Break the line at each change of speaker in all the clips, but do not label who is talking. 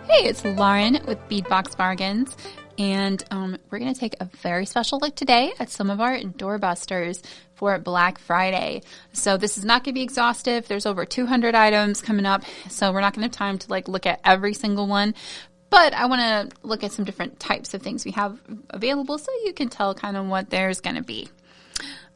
Hey, it's Lauren with Bead Box Bargains, and we're going to take a very special look today at some of our doorbusters for Black Friday. So this is not going to be exhaustive. There's over 200 items coming up, so we're not going to have time to look at every single one. But I want to look at some different types of things we have available so you can tell kind of what there's going to be.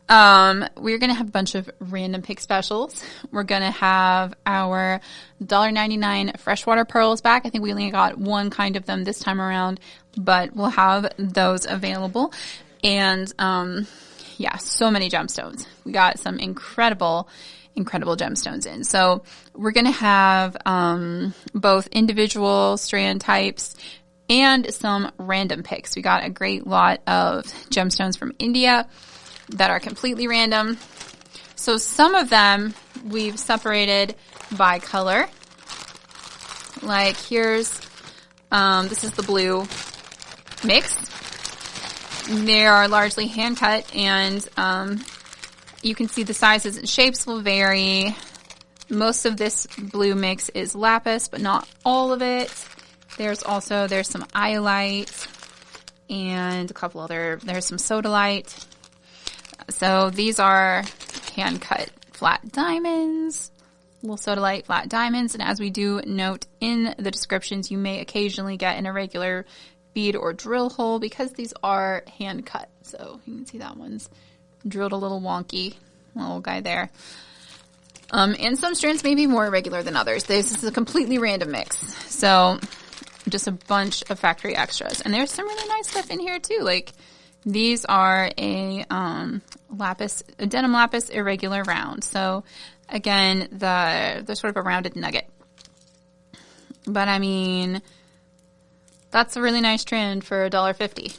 We're going to have a bunch of random pick specials. We're going to have our $1.99 freshwater pearls back. I think we only got one kind of them this time around, but we'll have those available. And, yeah, so many gemstones. We got some incredible gemstones in. So we're going to have, both individual strand types and some random picks. We got a great lot of gemstones from India that are completely random. So some of them we've separated by color. Like here's, this is the blue mix. They are largely hand cut, and you can see the sizes and shapes will vary. Most of this blue mix is lapis, but not all of it. There's some iolite and a couple other, there's some sodalite. So these are hand-cut flat diamonds, little sodalite flat diamonds, and as we do note in the descriptions, you may occasionally get an irregular bead or drill hole because these are hand-cut. So you can see that one's drilled a little wonky, little guy there. And some strands may be more irregular than others. This is a completely random mix, so just a bunch of factory extras. And there's some really nice stuff in here too, like these are a denim lapis irregular round. So again, they're sort of a rounded nugget. But I mean, that's a really nice trend for $1.50.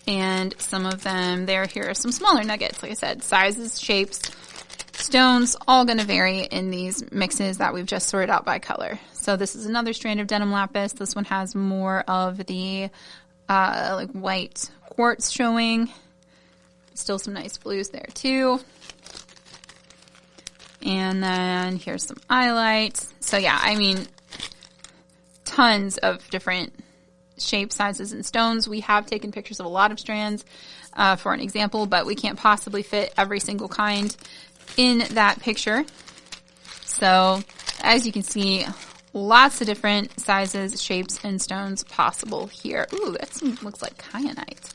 And some of them, here are some smaller nuggets. Like I said, sizes, shapes, stones, all going to vary in these mixes that we've just sorted out by color. So this is another strand of denim lapis. This one has more of the like white quartz showing. Still some nice blues there too. And then here's some highlights. So yeah, I mean, tons of different shapes, sizes, and stones. We have taken pictures of a lot of strands for an example, but we can't possibly fit every single kind in that picture. So as you can see, lots of different sizes, shapes, and stones possible here. Ooh, that looks like kyanite.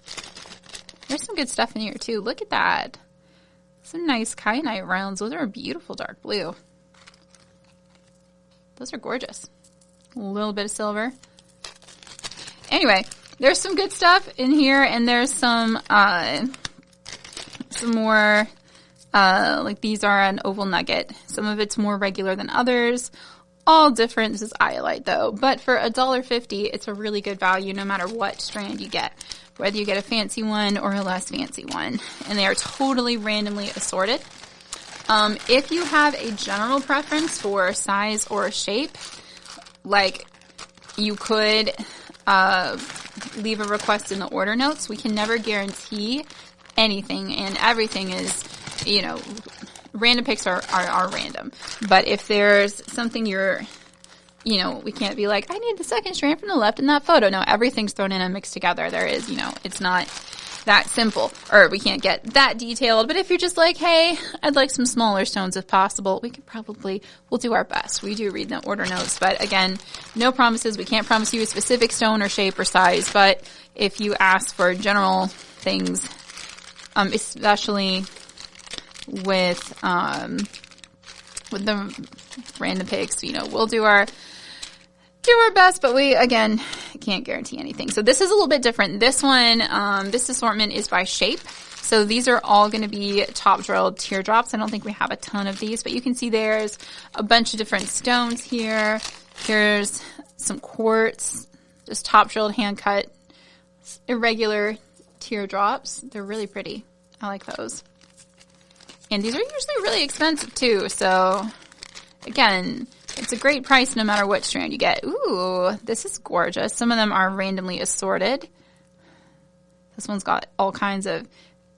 There's some good stuff in here too. Look at that. Some nice kyanite rounds. Those are a beautiful dark blue. Those are gorgeous. A little bit of silver. Anyway, there's some good stuff in here, and there's some more, like these are an oval nugget. Some of it's more regular than others. All different. This is iolite though, but for $1.50, it's a really good value no matter what strand you get, whether you get a fancy one or a less fancy one, and they are totally randomly assorted. If you have a general preference for size or shape, like you could leave a request in the order notes. We can never guarantee anything, and everything is, you know, random picks are random. But if there's something we can't be like, I need the second strand from the left in that photo. No, everything's thrown in and mixed together. There is, it's not that simple, or we can't get that detailed. But if you're just like, hey, I'd like some smaller stones if possible, we'll do our best. We do read the order notes, but again, no promises. We can't promise you a specific stone or shape or size, but if you ask for general things, especially with the random picks, we'll do our best, but we, again, can't guarantee anything. So this is a little bit different. This one, this assortment is by shape. So these are all going to be top drilled teardrops. I don't think we have a ton of these, but you can see there's a bunch of different stones here. Here's some quartz, just top drilled, hand cut, irregular teardrops. They're really pretty. I like those. And these are usually really expensive too. So again, it's a great price no matter what strand you get. Ooh, this is gorgeous. Some of them are randomly assorted. This one's got all kinds of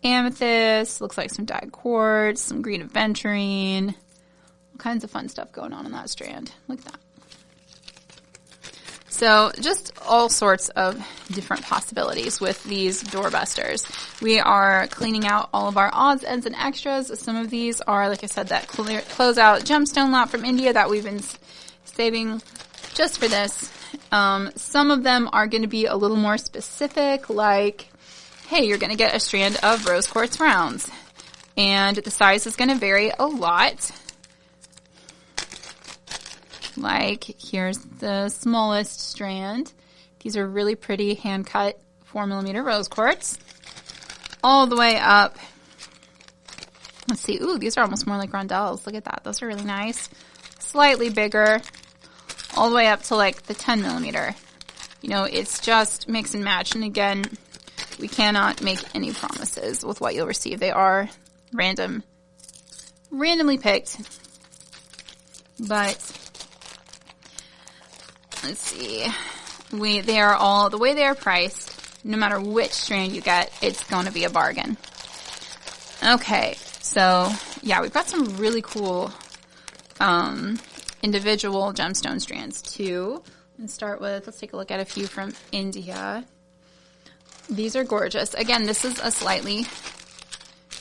amethyst, looks like some dyed quartz, some green aventurine, all kinds of fun stuff going on in that strand. Look at that. So just all sorts of different possibilities with these doorbusters. We are cleaning out all of our odds, ends, and extras. Some of these are, like I said, that closeout gemstone lot from India that we've been saving just for this. Some of them are going to be a little more specific, like, hey, you're going to get a strand of rose quartz rounds. And the size is going to vary a lot. Like, here's the smallest strand. These are really pretty hand-cut 4mm rose quartz. All the way up. Let's see. Ooh, these are almost more like rondelles. Look at that. Those are really nice. Slightly bigger. All the way up to like the 10mm. You know, it's just mix and match. And again, we cannot make any promises with what you'll receive. They are randomly picked. But let's see. They are all, the way they are priced, no matter which strand you get, it's going to be a bargain. Okay, so yeah, we've got some really cool individual gemstone strands too. Let's start with, let's take a look at a few from India. These are gorgeous. Again, this is a slightly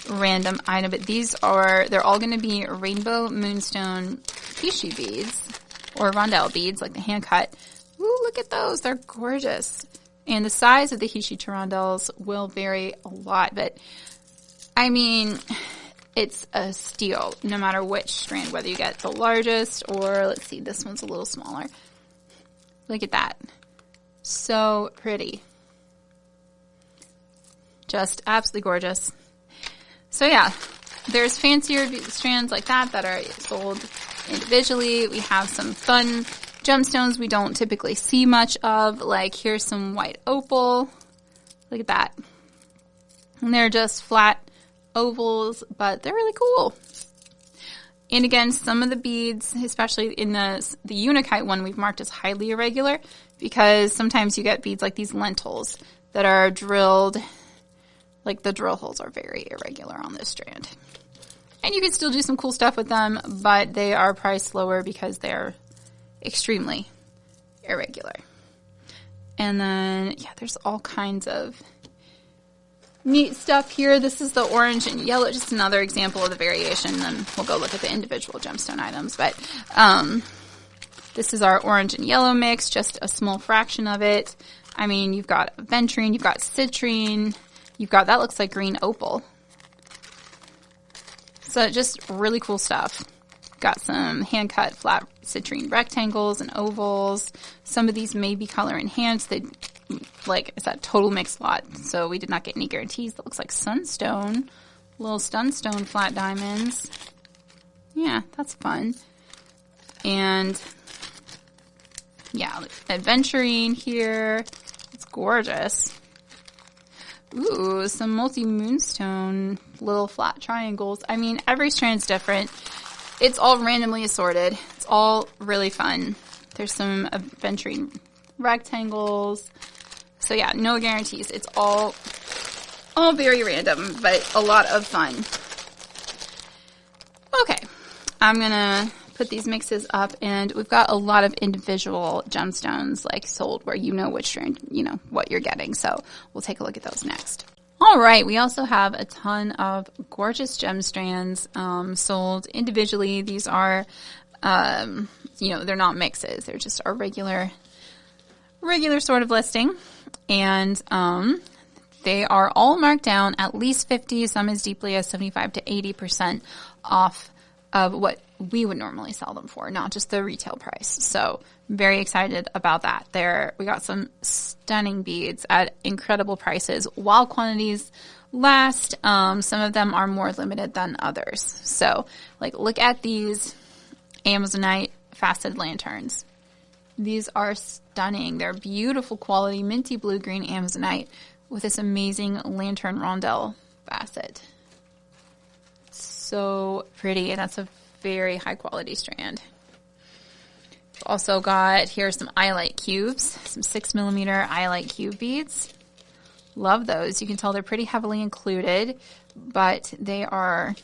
random item, but they're all going to be rainbow moonstone Hishi beads. Or rondelle beads, like the hand cut. Ooh, look at those. They're gorgeous. And the size of the Hishi rondelles will vary a lot. But, I mean, it's a steal no matter which strand. Whether you get the largest or, let's see, this one's a little smaller. Look at that. So pretty. Just absolutely gorgeous. So, yeah. There's fancier strands like that are sold individually. We have some fun gemstones we don't typically see much of. Like, here's some white opal. Look at that. And they're just flat ovals, but they're really cool. And again, some of the beads, especially in the Unakite one, we've marked as highly irregular because sometimes you get beads like these lentils that are drilled. Like, the drill holes are very irregular on this strand. And you can still do some cool stuff with them, but they are priced lower because they're extremely irregular. And then, yeah, there's all kinds of neat stuff here. This is the orange and yellow, just another example of the variation. Then we'll go look at the individual gemstone items. But this is our orange and yellow mix, just a small fraction of it. I mean, you've got aventurine, you've got citrine, you've got, that looks like green opal. So just really cool stuff. Got some hand-cut flat citrine rectangles and ovals. Some of these may be color enhanced. They, like I said, total mixed lot. So we did not get any guarantees. That looks like sunstone. Little sunstone flat diamonds. Yeah, that's fun. And yeah, aventurine here. It's gorgeous. Ooh, some multi-moonstone little flat triangles. I mean, every strand's different. It's all randomly assorted. It's all really fun. There's some aventurine rectangles. So yeah, no guarantees. It's all very random, but a lot of fun. Okay, I'm gonna put these mixes up, and we've got a lot of individual gemstones like sold where you know which strand, you know what you're getting. So we'll take a look at those next. All right, we also have a ton of gorgeous gem strands sold individually. These are, they're not mixes. They're just our regular sort of listing. And they are all marked down at least 50, some as deeply as 75 to 80% off of what we would normally sell them for, not just the retail price. So very excited about that. We got some stunning beads at incredible prices while quantities last. Some of them are more limited than others. So like, look at these Amazonite faceted lanterns. These are stunning. They're beautiful quality minty blue green Amazonite with this amazing lantern rondelle facet. So pretty, and that's a very high quality strand. Also got, here's some eyelight cubes, some 6mm eyelight cube beads. Love those. You can tell they're pretty heavily included, but they are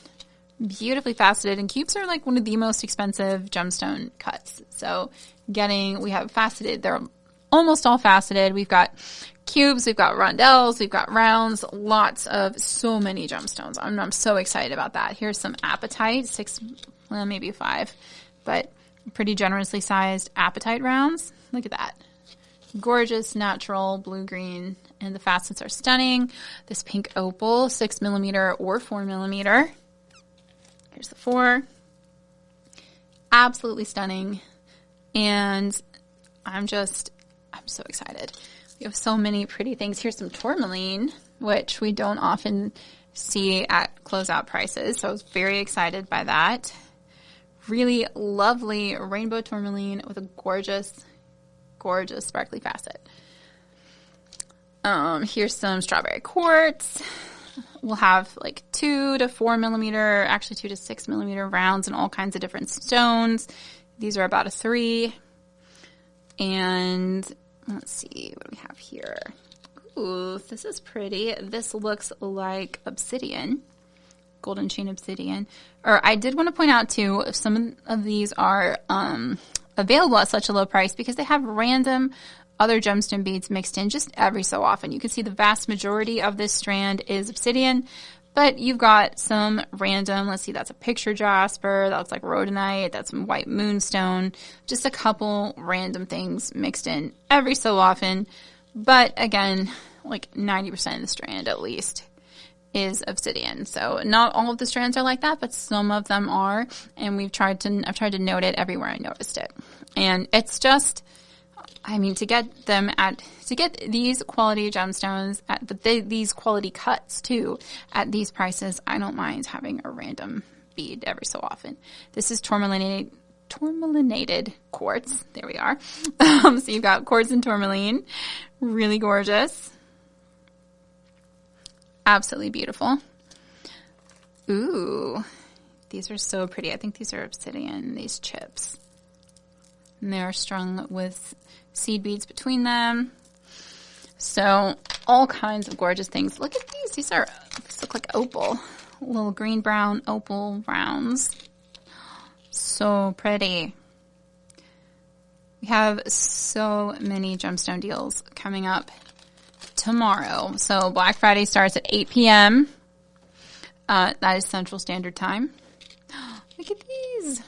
beautifully faceted, and cubes are like one of the most expensive gemstone cuts. So we have faceted, they're almost all faceted. We've got cubes, we've got rondelles, we've got rounds, lots of so many gemstones. I'm so excited about that. Here's some apatite, 6, well, maybe 5, but pretty generously sized apatite rounds. Look at that. Gorgeous, natural, blue-green, and the facets are stunning. This pink opal, 6 millimeter or 4 millimeter. Here's the 4. Absolutely stunning. And I'm so excited. We have so many pretty things. Here's some tourmaline, which we don't often see at closeout prices. So I was very excited by that. Really lovely rainbow tourmaline with a gorgeous, gorgeous sparkly facet. Here's some strawberry quartz. We'll have like 2 to 4 millimeter, actually 2 to 6 millimeter rounds and all kinds of different stones. These are about a 3. And let's see what we have here. Ooh, this is pretty. This looks like obsidian, golden chain obsidian. Or I did want to point out too, if some of these are available at such a low price because they have random other gemstone beads mixed in just every so often. You can see the vast majority of this strand is obsidian, but you've got some random, let's see, that's a picture jasper, that's like rhodonite, that's some white moonstone, just a couple random things mixed in every so often. But again, like 90% of the strand at least is obsidian. So not all of the strands are like that, but some of them are. And I've tried to note it everywhere I noticed it. And it's just, I mean, to get these quality gemstones these quality cuts too at these prices, I don't mind having a random bead every so often. This is tourmalinated quartz. There we are. So you've got quartz and tourmaline, really gorgeous, absolutely beautiful. Ooh, these are so pretty. I think these are obsidian. These chips, and they are strung with seed beads between them. So all kinds of gorgeous things. Look at these. These look like opal. Little green brown opal rounds. So pretty. We have so many gemstone deals coming up tomorrow. So Black Friday starts at 8 p.m. That is Central Standard Time. Look at these.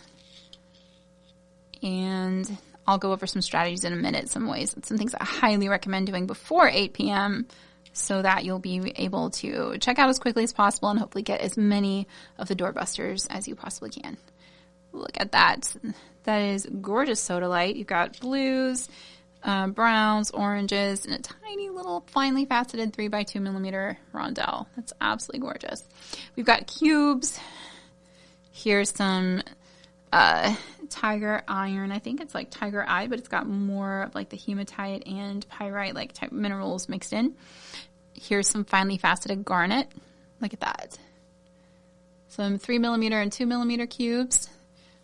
And I'll go over some strategies in a minute, some things I highly recommend doing before 8 p.m. so that you'll be able to check out as quickly as possible and hopefully get as many of the doorbusters as you possibly can. Look at that. That is gorgeous sodalite. You've got blues, browns, oranges, and a tiny little finely faceted 3x2 millimeter rondelle. That's absolutely gorgeous. We've got cubes. Here's some tiger iron. I think it's like tiger eye, but it's got more of like the hematite and pyrite like type minerals mixed in. Here's some finely faceted garnet. Look at that. Some 3 millimeter and 2 millimeter cubes.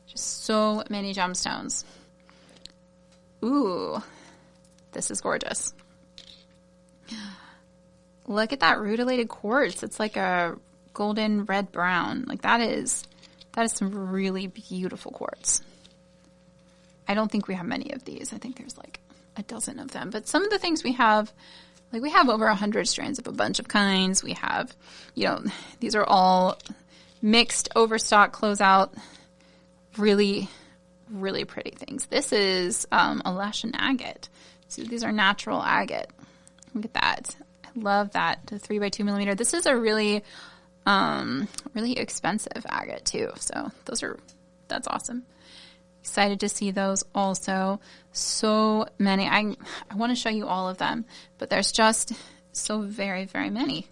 Just so many gemstones. Ooh, this is gorgeous. Look at that rutilated quartz. It's like a golden red brown. Like that is some really beautiful quartz. I don't think we have many of these. I think there's like a dozen of them. But some of the things we have, like we have over 100 strands of a bunch of kinds. We have, these are all mixed overstock closeout. Really, really pretty things. This is a Lashan agate. So these are natural agate. Look at that. I love that. The 3x2 millimeter. This is a really expensive agate too. So that's awesome. Excited to see those also. So many. I want to show you all of them, but there's just so very, very many.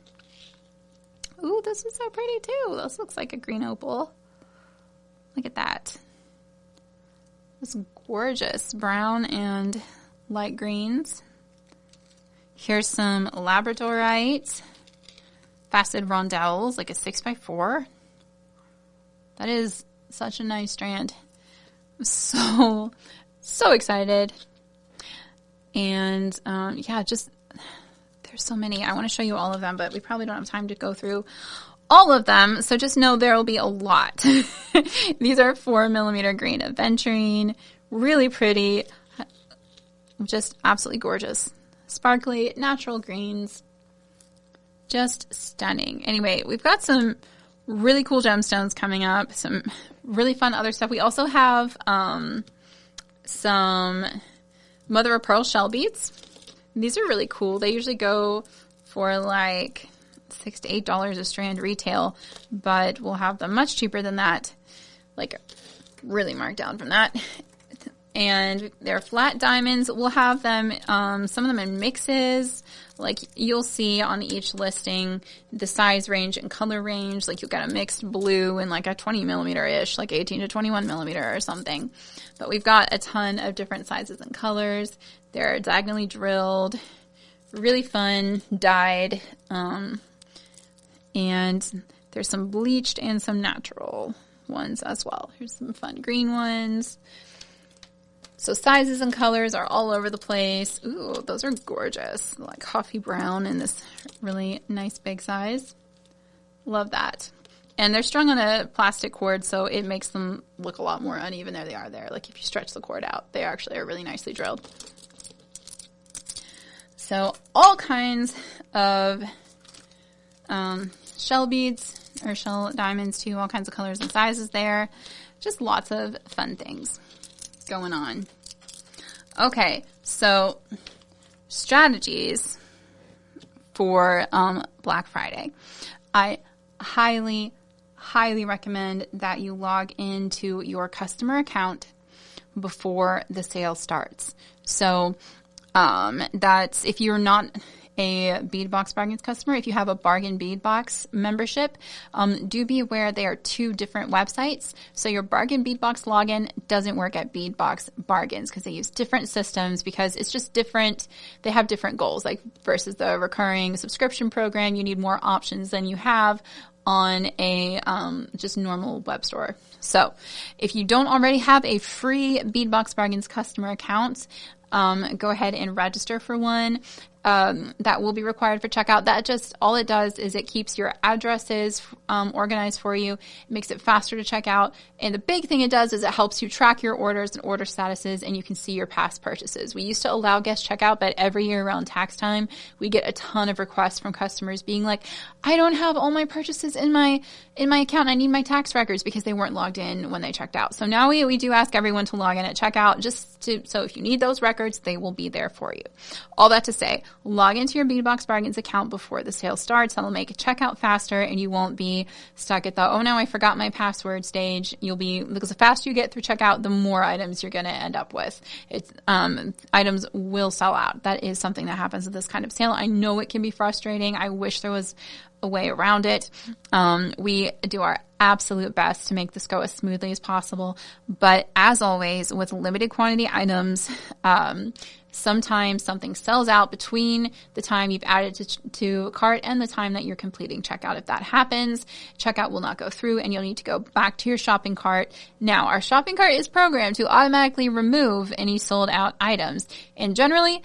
Ooh, this is so pretty too. This looks like a green opal. Look at that. This gorgeous brown and light greens. Here's some labradorite, faceted rondelles, like a 6x4. That is such a nice strand. I'm so excited. And just there's so many. I want to show you all of them, but we probably don't have time to go through all of them. So just know there will be a lot. These are 4 millimeter green aventurine, really pretty. Just absolutely gorgeous. Sparkly, natural greens. Just stunning. Anyway, we've got some really cool gemstones coming up. Some really fun other stuff. We also have some mother of pearl shell beads. These are really cool. They usually go for like $6 to $8 a strand retail, but we'll have them much cheaper than that, like really marked down from that. And they're flat diamonds. We'll have them, some of them in mixes. Like you'll see on each listing the size range and color range. Like you'll get a mixed blue and like a 20 millimeter-ish, like 18 to 21 millimeter or something. But we've got a ton of different sizes and colors. They're diagonally drilled, really fun, dyed. And there's some bleached and some natural ones as well. Here's some fun green ones. So sizes and colors are all over the place. Ooh, those are gorgeous. Like coffee brown in this really nice big size. Love that. And they're strung on a plastic cord, so it makes them look a lot more uneven than they are there. Like if you stretch the cord out, they actually are really nicely drilled. So all kinds of shell beads or shell diamonds too, all kinds of colors and sizes there. Just lots of fun things going on. Okay, so strategies for Black Friday. I highly recommend that you log into your customer account before the sale starts. So that's if you're not a Bead Box Bargains customer, if you have a Bargain Bead Box membership, do be aware they are two different websites. So your Bargain Bead Box login doesn't work at Bead Box Bargains because they use different systems, because it's just different. They have different goals, like versus the recurring subscription program, you need more options than you have on a just normal web store. So if you don't already have a free Bead Box Bargains customer account, go ahead and register for one. That will be required for checkout. That just, all it does is it keeps your addresses organized for you. It makes it faster to check out. And the big thing it does is it helps you track your orders and order statuses, and you can see your past purchases. We used to allow guest checkout, but every year around tax time, we get a ton of requests from customers being like, I don't have all my purchases in my account. I need my tax records, because they weren't logged in when they checked out. So now we do ask everyone to log in at checkout, so if you need those records, they will be there for you. All that to say, log into your Bead Box Bargains account before the sale starts. That'll make checkout faster, and you won't be stuck at the, oh, now I forgot my password stage. Because the faster you get through checkout, the more items you're going to end up with. Items will sell out. That is something that happens with this kind of sale. I know it can be frustrating. I wish there was a way around it. We do our absolute best to make this go as smoothly as possible. But as always, with limited quantity items, sometimes something sells out between the time you've added to cart and the time that you're completing checkout. If that happens, checkout will not go through, and you'll need to go back to your shopping cart. Now, our shopping cart is programmed to automatically remove any sold out items, and generally,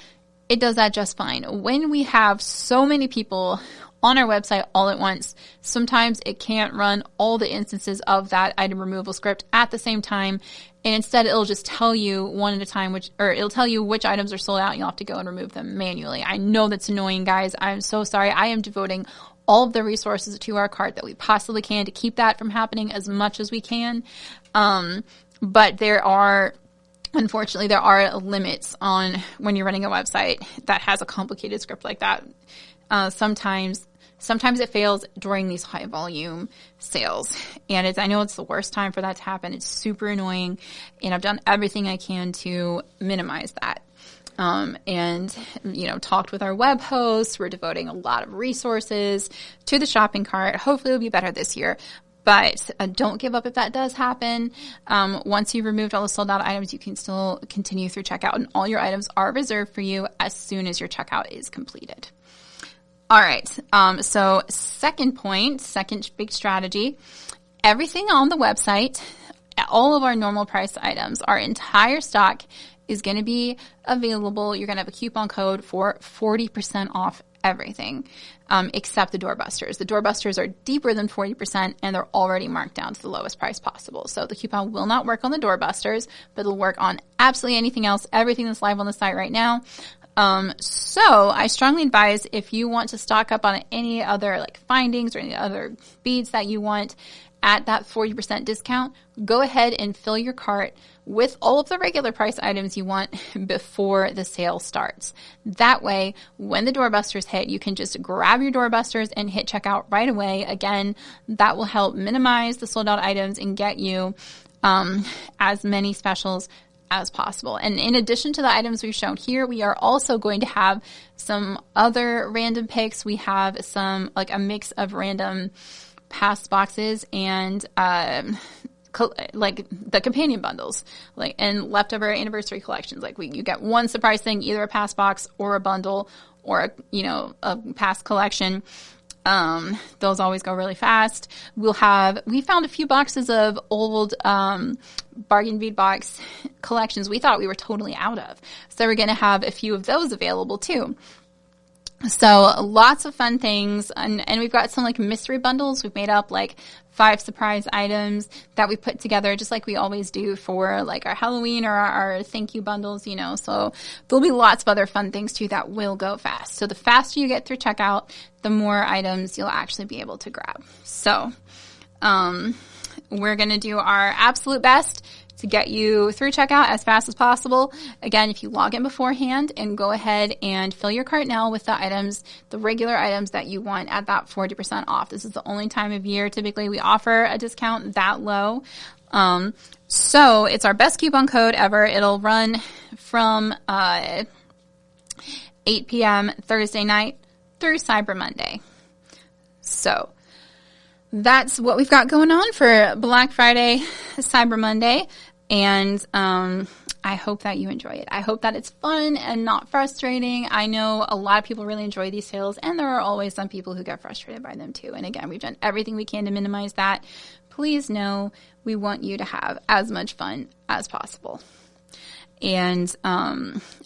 it does that just fine. When we have so many people on our website all at once, sometimes it can't run all the instances of that item removal script at the same time. And instead, it'll just tell you one at a time, it'll tell you which items are sold out, and you'll have to go and remove them manually. I know that's annoying, guys. I'm so sorry. I am devoting all of the resources to our cart that we possibly can to keep that from happening as much as we can. But unfortunately, there are limits on when you're running a website that has a complicated script like that. Sometimes it fails during these high volume sales, and I know it's the worst time for that to happen. It's super annoying, and I've done everything I can to minimize that. And talked with our web hosts. We're devoting a lot of resources to the shopping cart. Hopefully it'll be better this year. But don't give up if that does happen. Once you've removed all the sold out items, you can still continue through checkout, and all your items are reserved for you as soon as your checkout is completed. All right. So second big strategy, everything on the website, all of our normal price items, our entire stock is going to be available. You're going to have a coupon code for 40% off everything except the doorbusters. The doorbusters are deeper than 40% and they're already marked down to the lowest price possible. So the coupon will not work on the doorbusters, but it'll work on absolutely anything else, everything that's live on the site right now. So I strongly advise, if you want to stock up on any other like findings or any other beads that you want at that 40% discount, go ahead and fill your cart with all of the regular price items you want before the sale starts. That way, when the doorbusters hit, you can just grab your doorbusters and hit checkout right away. Again, that will help minimize the sold out items and get you as many specials as possible. And in addition to the items we've shown here, we are also going to have some other random picks. We have some, like a mix of random past boxes and like the companion bundles, like, and leftover anniversary collections. Like you get one surprise thing, either a past box or a bundle or a past collection. Those always go really fast. We found a few boxes of old bargain bead box collections we thought we were totally out of. So we're going to have a few of those available too. So lots of fun things. And we've got some like mystery bundles. We've made up like 5 surprise items that we put together just like we always do for like our Halloween or our thank you bundles, So there'll be lots of other fun things too that will go fast. So the faster you get through checkout, the more items you'll actually be able to grab. So we're going to do our absolute best to get you through checkout as fast as possible. Again, if you log in beforehand and go ahead and fill your cart now with the items, the regular items that you want at that 40% off. This is the only time of year typically we offer a discount that low. So it's our best coupon code ever. It'll run from 8 p.m. Thursday night through Cyber Monday. So that's what we've got going on for Black Friday, Cyber Monday. And I hope that you enjoy it. I hope that it's fun and not frustrating. I know a lot of people really enjoy these sales, and there are always some people who get frustrated by them too. And again, we've done everything we can to minimize that. Please know we want you to have as much fun as possible. And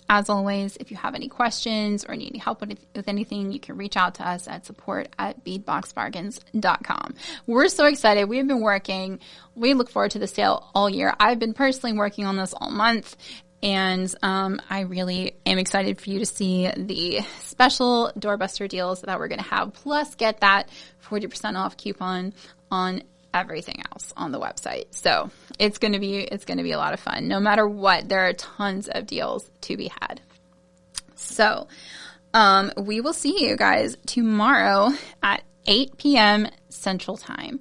as always, if you have any questions or need any help with anything, you can reach out to us at support@beadboxbargains.com. We're so excited. We've been working. We look forward to the sale all year. I've been personally working on this all month. And I really am excited for you to see the special doorbuster deals that we're going to have, plus get that 40% off coupon on everything else on the website. So it's going to be a lot of fun. No matter what, there are tons of deals to be had. So we will see you guys tomorrow at 8 p.m. Central Time.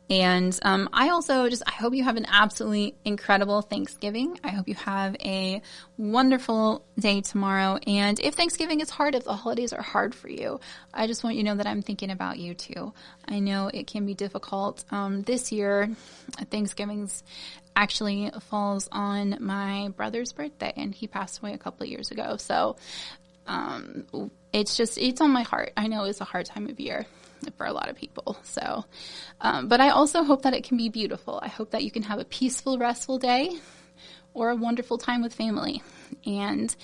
And I hope you have an absolutely incredible Thanksgiving. I hope you have a wonderful day tomorrow. And if Thanksgiving is hard, if the holidays are hard for you, I just want you to know that I'm thinking about you too. I know it can be difficult. This year, Thanksgiving's actually falls on my brother's birthday, and he passed away a couple of years ago. So it's on my heart. I know it's a hard time of year for a lot of people. So, but I also hope that it can be beautiful. I hope that you can have a peaceful, restful day or a wonderful time with family. And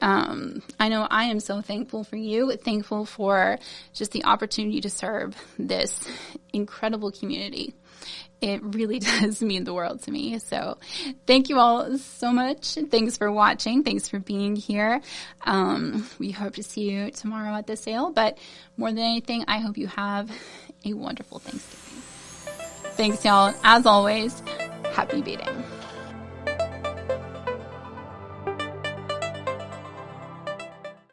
I know I am so thankful for you, thankful for just the opportunity to serve this incredible community. It really does mean the world to me. So thank you all so much. Thanks for watching. Thanks for being here. We hope to see you tomorrow at the sale. But more than anything, I hope you have a wonderful Thanksgiving. Thanks, y'all. As always, happy beading.